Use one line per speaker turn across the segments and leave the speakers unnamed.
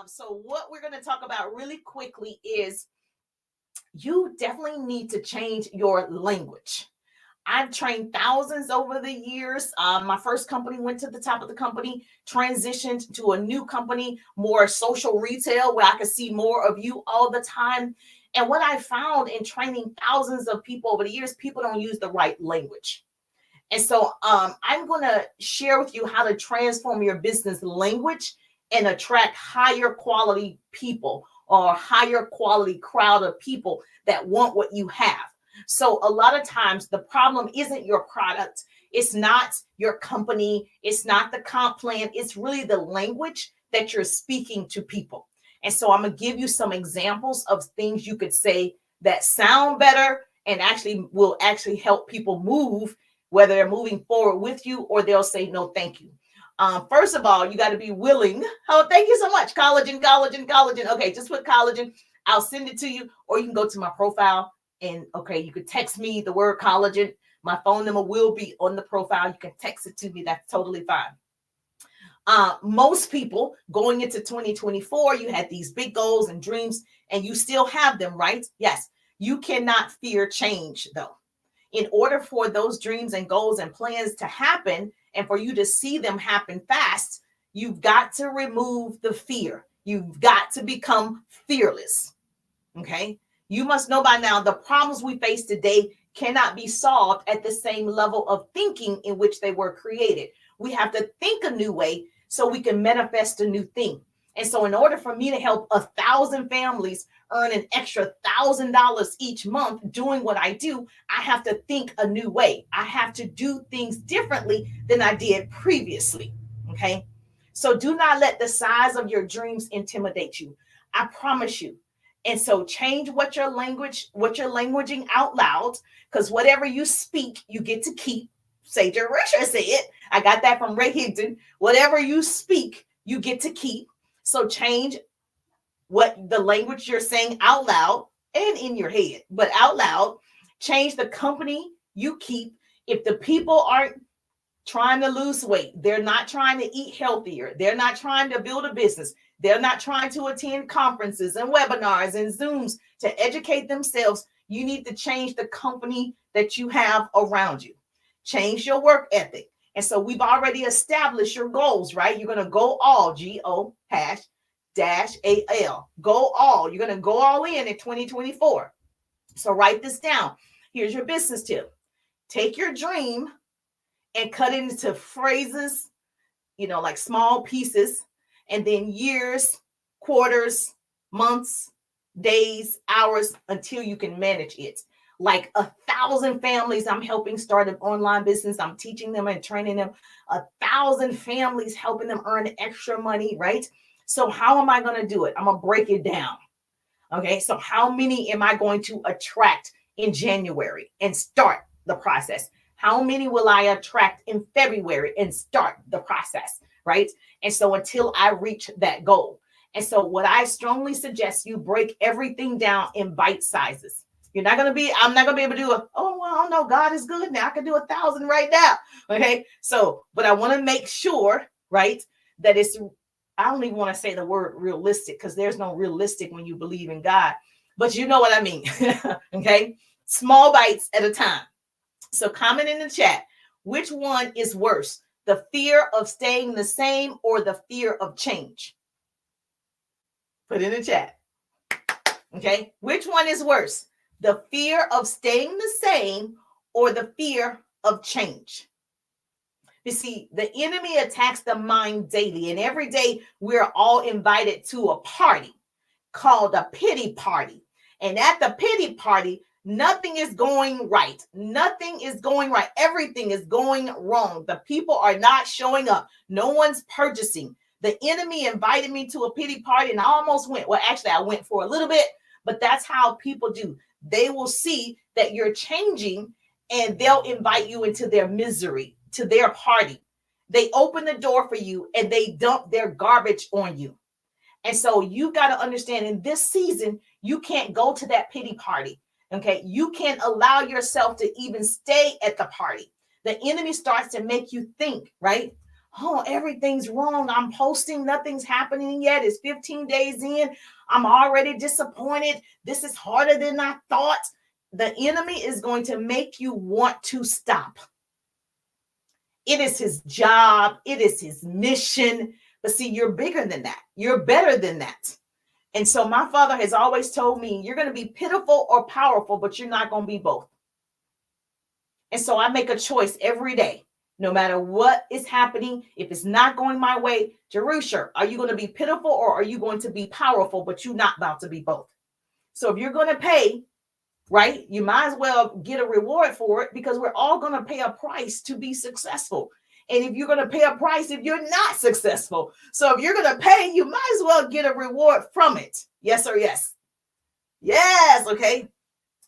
So what we're going to talk about really quickly is you definitely need to change your language. I've trained thousands over the years. My first company went to the top of the company, transitioned to a new company, more social retail, where I could see more of you all the time. And what I found in training thousands of people over the years, people don't use the right language. And so I'm going to share with you how to transform your business language and attract higher quality people or higher quality crowd of people that want what you have. So a lot of times the problem isn't your product. It's not your company. It's not the comp plan. It's really the language that you're speaking to people. And so I'm going to give you some examples of things you could say that sound better and actually will actually help people move, whether they're moving forward with you or they'll say, no, thank you. First of all, you got to be willing. Oh, thank you so much. Collagen. Okay, just put collagen. I'll send it to you, or you can go to my profile and okay, you could text me the word collagen. My phone number will be on the profile. You can text it to me. That's totally fine. Most people going into 2024, you had these big goals and dreams, and you still have them, right? Yes. You cannot fear change, though. In order for those dreams and goals and plans to happen and for you to see them happen fast, you've got to remove the fear. You've got to become fearless. Okay. You must know by now the problems we face today cannot be solved at the same level of thinking in which they were created. We have to think a new way so we can manifest a new thing. And so in order for me to help 1,000 families earn an extra $1,000 each month doing what I do, I have to think a new way. I have to do things differently than I did previously. Okay. So do not let the size of your dreams intimidate you. I promise you. And so change what you're languaging out loud, because whatever you speak, you get to keep. Sage Risha said it. I got that from Ray Higdon. Whatever you speak, you get to keep. So change what the language you're saying out loud and in your head, but out loud. Change the company you keep. If the people aren't trying to lose weight, they're not trying to eat healthier, they're not trying to build a business, they're not trying to attend conferences and webinars and Zooms to educate themselves, you need to change the company that you have around you. Change your work ethic. And so we've already established your goals, right? You're going to go all, G-O -A-L. Go all. You're going to go all in 2024. So write this down. Here's your business tip. Take your dream and cut it into phrases, like small pieces, and then years, quarters, months, days, hours, until you can manage it. Like 1,000 families I'm helping start an online business. I'm teaching them and training them. 1,000 families, helping them earn extra money, right? So how am I going to do it? I'm going to break it down. Okay, so how many am I going to attract in January and start the process? How many will I attract in February and start the process, right? And so until I reach that goal. And so what I strongly suggest, you break everything down in bite sizes. I'm not going to be able to do well, no, God is good now. I can do 1,000 right now. Okay. So, but I want to make sure, right, that I don't even want to say the word realistic, because there's no realistic when you believe in God, but you know what I mean. Okay. Small bites at a time. So comment in the chat, which one is worse, the fear of staying the same or the fear of change? Put in the chat. Okay. Which one is worse, the fear of staying the same or the fear of change? You see, the enemy attacks the mind daily, and every day we're all invited to a party called a pity party. And at the pity party, nothing is going right. Nothing is going right. Everything is going wrong. The people are not showing up. No one's purchasing. The enemy invited me to a pity party and I almost went. Well, actually, I went for a little bit, but that's how people do. They will see that you're changing and they'll invite you into their misery, to their party. They open the door for you and they dump their garbage on you. And so you got to understand, in this season, you can't go to that pity party. Okay. You can't allow yourself to even stay at the party. The enemy starts to make you think, right? oh, everything's wrong. I'm posting, nothing's happening yet. It's 15 days in. I'm already disappointed. This is harder than I thought. The enemy is going to make you want to stop. It is his job. It is his mission. But see, you're bigger than that. You're better than that. And so my father has always told me, you're going to be pitiful or powerful, but you're not going to be both. And so I make a choice every day, no matter what is happening. If it's not going my way, Jerusha, are you going to be pitiful or are you going to be powerful, but you're not about to be both? So if you're going to pay, right, you might as well get a reward for it, because we're all going to pay a price to be successful. And if you're going to pay a price if you're not successful. So if you're going to pay, you might as well get a reward from it. Yes or yes? Yes. Okay.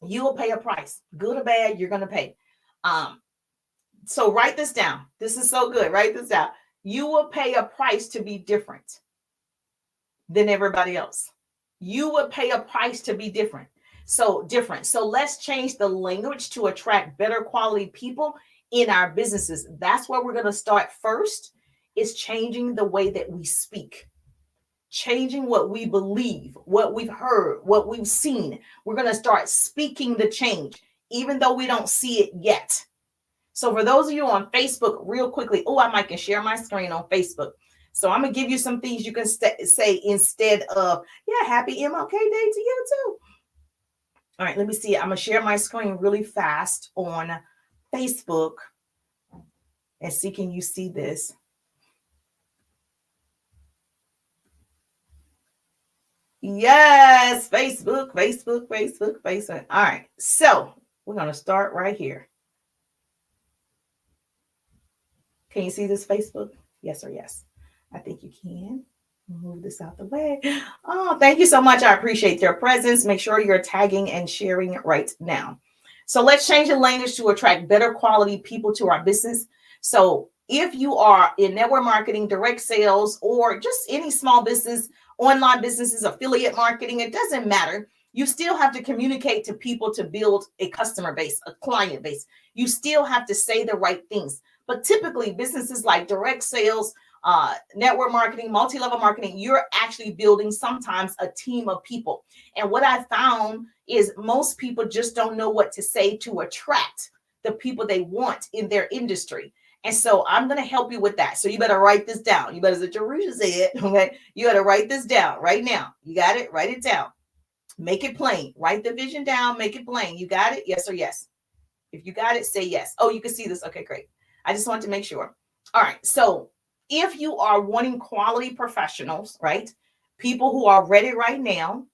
You will pay a price. Good or bad, you're going to pay. So write this down. This is so good. Write this down. You will pay a price to be different than everybody else. You will pay a price to be different. So let's change the language to attract better quality people in our businesses. That's where we're going to start first, is changing the way that we speak, changing what we believe, what we've heard, what we've seen. We're going to start speaking the change, even though we don't see it yet. So for those of you on Facebook, real quickly, I might can share my screen on Facebook. So I'm going to give you some things you can say instead of, happy MLK Day to you too. All right, let me see. I'm going to share my screen really fast on Facebook and see, can you see this? Yes, Facebook. All right, so we're going to start right here. Can you see this, Facebook? Yes or yes? I think you can. Move this out the way. Oh, thank you so much. I appreciate your presence. Make sure you're tagging and sharing right now. So let's change the language to attract better quality people to our business. So if you are in network marketing, direct sales, or just any small business, online businesses, affiliate marketing, it doesn't matter. You still have to communicate to people to build a customer base, a client base. You still have to say the right things. But typically businesses like direct sales, network marketing, multi-level marketing, you're actually building sometimes a team of people. And what I found is most people just don't know what to say to attract the people they want in their industry. And so I'm going to help you with that. So you better write this down. You better, as Jerusha said, okay, you got to write this down right now. You got it? Write it down. Make it plain. Write the vision down. Make it plain. You got it? Yes or yes? If you got it, say yes. Oh, you can see this. Okay, great. I just want to make sure. All right. So if you are wanting quality professionals, right? People who are ready right now,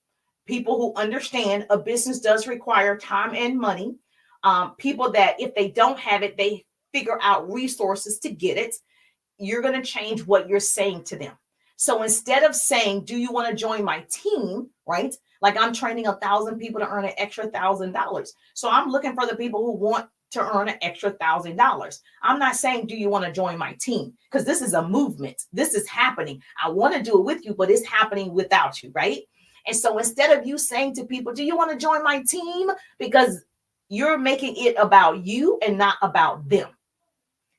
people who understand a business does require time and money, people that if they don't have it, they figure out resources to get it. You're going to change what you're saying to them. So instead of saying, do you want to join my team, right? Like I'm training 1,000 people to earn an extra $1,000. So I'm looking for the people who want to earn an extra $1,000. I'm not saying, do you want to join my team? Because this is a movement. This is happening. I want to do it with you, but it's happening without you, right? And so instead of you saying to people, do you want to join my team? Because you're making it about you and not about them.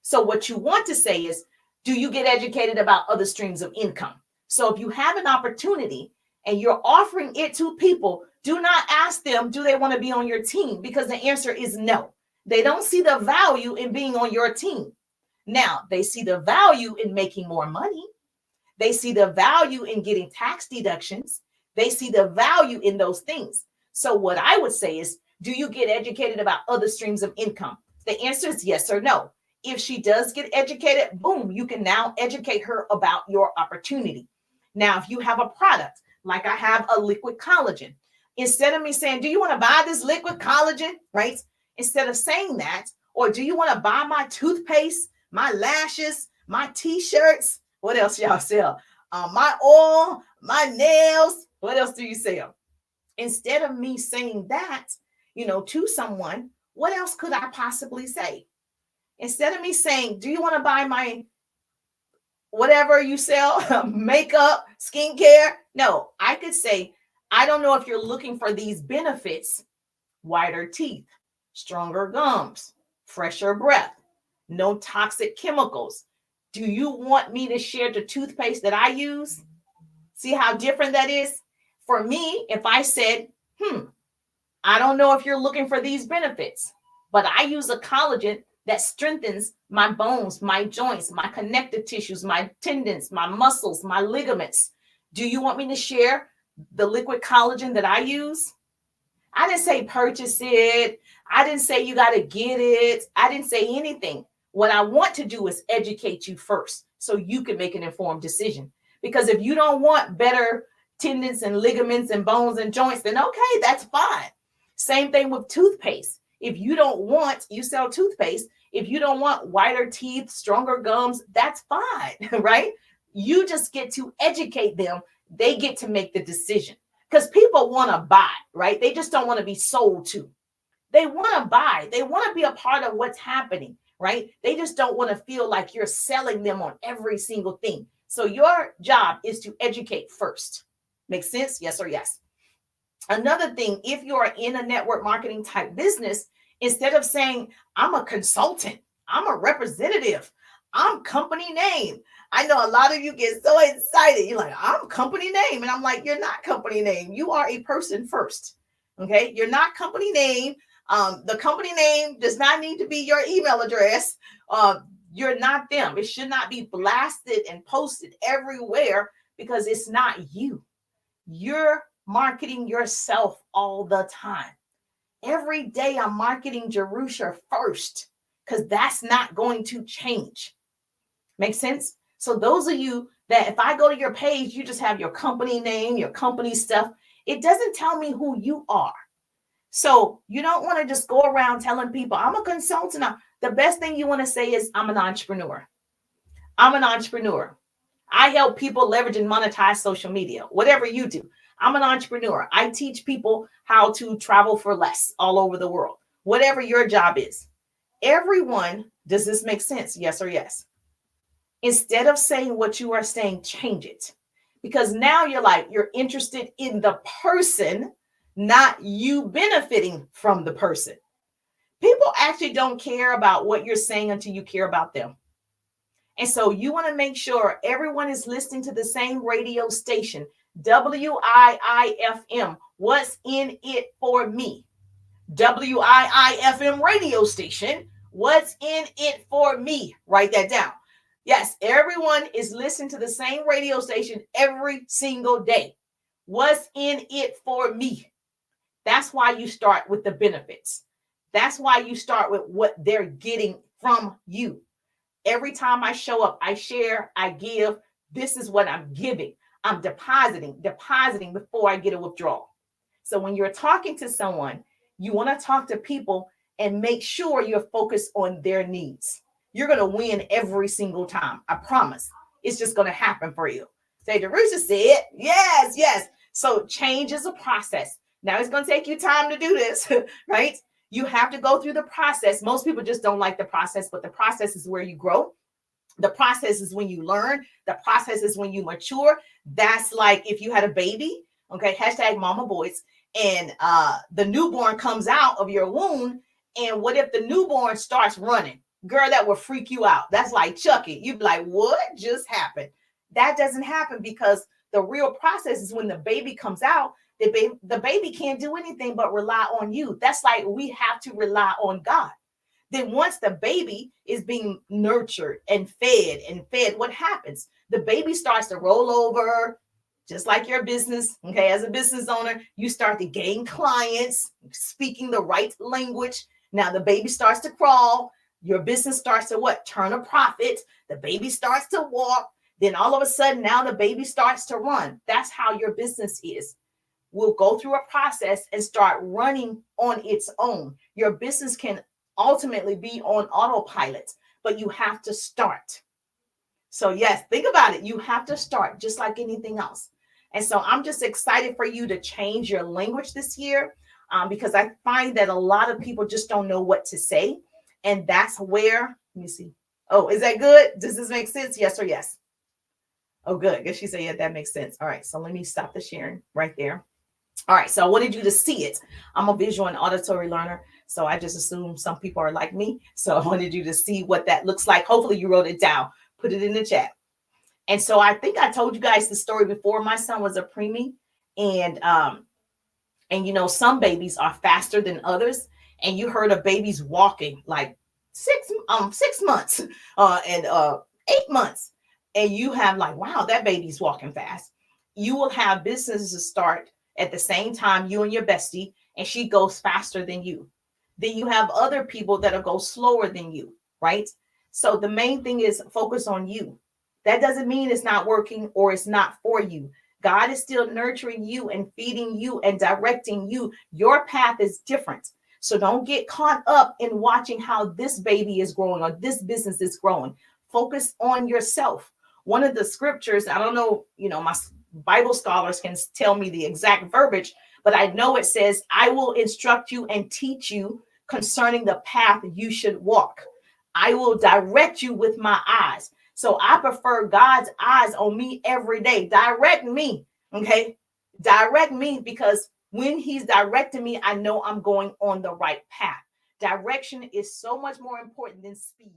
So what you want to say is, do you get educated about other streams of income? So if you have an opportunity and you're offering it to people, do not ask them, do they want to be on your team? Because the answer is no. They don't see the value in being on your team. Now, they see the value in making more money. They see the value in getting tax deductions. They see the value in those things. So what I would say is, do you get educated about other streams of income? The answer is yes or no. If she does get educated, boom, you can now educate her about your opportunity. Now, if you have a product, like I have a liquid collagen, instead of me saying, do you want to buy this liquid collagen, right? Instead of saying that, or do you want to buy my toothpaste, my lashes, my t-shirts? What else y'all sell? My oil, my nails. What else do you sell? Instead of me saying that, to someone, what else could I possibly say? Instead of me saying, do you want to buy my whatever you sell, makeup, skincare? No, I could say, I don't know if you're looking for these benefits: whiter teeth, stronger gums, fresher breath, no toxic chemicals. Do you want me to share the toothpaste that I use? See how different that is? For me, if I said, I don't know if you're looking for these benefits, but I use a collagen that strengthens my bones, my joints, my connective tissues, my tendons, my muscles, my ligaments. Do you want me to share the liquid collagen that I use? I didn't say purchase it. I didn't say you got to get it. I didn't say anything. What I want to do is educate you first so you can make an informed decision. Because if you don't want better tendons and ligaments and bones and joints, then okay, that's fine. Same thing with toothpaste. If you don't want, you sell toothpaste. If you don't want whiter teeth, stronger gums, that's fine, right? You just get to educate them. They get to make the decision because people want to buy, right? They just don't want to be sold to. They want to buy. They want to be a part of what's happening, right? They just don't want to feel like you're selling them on every single thing. So your job is to educate first. Make sense? Yes or yes. Another thing, if you're in a network marketing type business, instead of saying, I'm a consultant, I'm a representative, I'm company name. I know a lot of you get so excited. You're like, I'm company name. And I'm like, you're not company name. You are a person first. Okay. You're not company name. The company name does not need to be your email address. You're not them. It should not be blasted and posted everywhere because it's not you. You're marketing yourself all the time. Every day I'm marketing Jerusha first because that's not going to change. Make sense? So those of you that if I go to your page, you just have your company name, your company stuff. It doesn't tell me who you are. So you don't want to just go around telling people I'm a consultant. The best thing you want to say is I'm an entrepreneur. I'm an entrepreneur. I help people leverage and monetize social media, whatever you do. I'm an entrepreneur. I teach people how to travel for less all over the world, whatever your job is. Everyone, does this make sense? Yes or yes? Instead of saying what you are saying, change it. Because now you're interested in the person, not you benefiting from the person. People actually don't care about what you're saying until you care about them. And so you want to make sure everyone is listening to the same radio station, WIIFM. What's in it for me? WIIFM radio station. What's in it for me? Write that down. Yes, everyone is listening to the same radio station every single day. What's in it for me? That's why you start with the benefits. That's why you start with what they're getting from you. Every time I show up, I share, I give. This is what I'm giving. I'm depositing before I get a withdrawal. So when you're talking to someone, you want to talk to people and make sure you're focused on their needs. You're going to win every single time. I promise. It's just going to happen for you. Say, Jerusha said, yes, yes. So change is a process. Now it's going to take you time to do this, right? You have to go through the process. Most people just don't like the process, but the process is where you grow. The process is when you learn. The process is when you mature. That's like if you had a baby, okay, hashtag mama boys, and the newborn comes out of your womb. And what if the newborn starts running? Girl, that will freak you out. That's like Chucky. You'd be like, what just happened? That doesn't happen because the real process is when the baby comes out, the baby can't do anything but rely on you. That's like we have to rely on God. Then once the baby is being nurtured and fed, what happens? The baby starts to roll over, just like your business. Okay, as a business owner, you start to gain clients, speaking the right language. Now the baby starts to crawl. Your business starts to what? Turn a profit. The baby starts to walk. Then all of a sudden, now the baby starts to run. That's how your business is. We'll go through a process and start running on its own. Your business can ultimately be on autopilot, but you have to start. So yes, think about it. You have to start just like anything else. And so I'm just excited for you to change your language this year because I find that a lot of people just don't know what to say. And that's where, let me see. Oh, is that good? Does this make sense? Yes or yes? Oh, good. I guess she said, yeah, that makes sense. All right. So let me stop the sharing right there. All right. So I wanted you to see it. I'm a visual and auditory learner. So I just assume some people are like me. So I wanted you to see what that looks like. Hopefully you wrote it down. Put it in the chat. And so I think I told you guys the story before. My son was a preemie, and you know, some babies are faster than others. And you heard of babies walking like 6 months and 8 months. And you have like, wow, that baby's walking fast. You will have businesses start at the same time, you and your bestie, and she goes faster than you. Then you have other people that'll go slower than you, right? So the main thing is focus on you. That doesn't mean it's not working or it's not for you. God is still nurturing you and feeding you and directing you. Your path is different. So don't get caught up in watching how this baby is growing or this business is growing. Focus on yourself. One of the scriptures, I don't know, you know, my Bible scholars can tell me the exact verbiage, but I know it says, I will instruct you and teach you concerning the path you should walk. I will direct you with my eyes. So I prefer God's eyes on me every day. Direct me. Okay. Direct me, because when he's directing me, I know I'm going on the right path. Direction is so much more important than speed.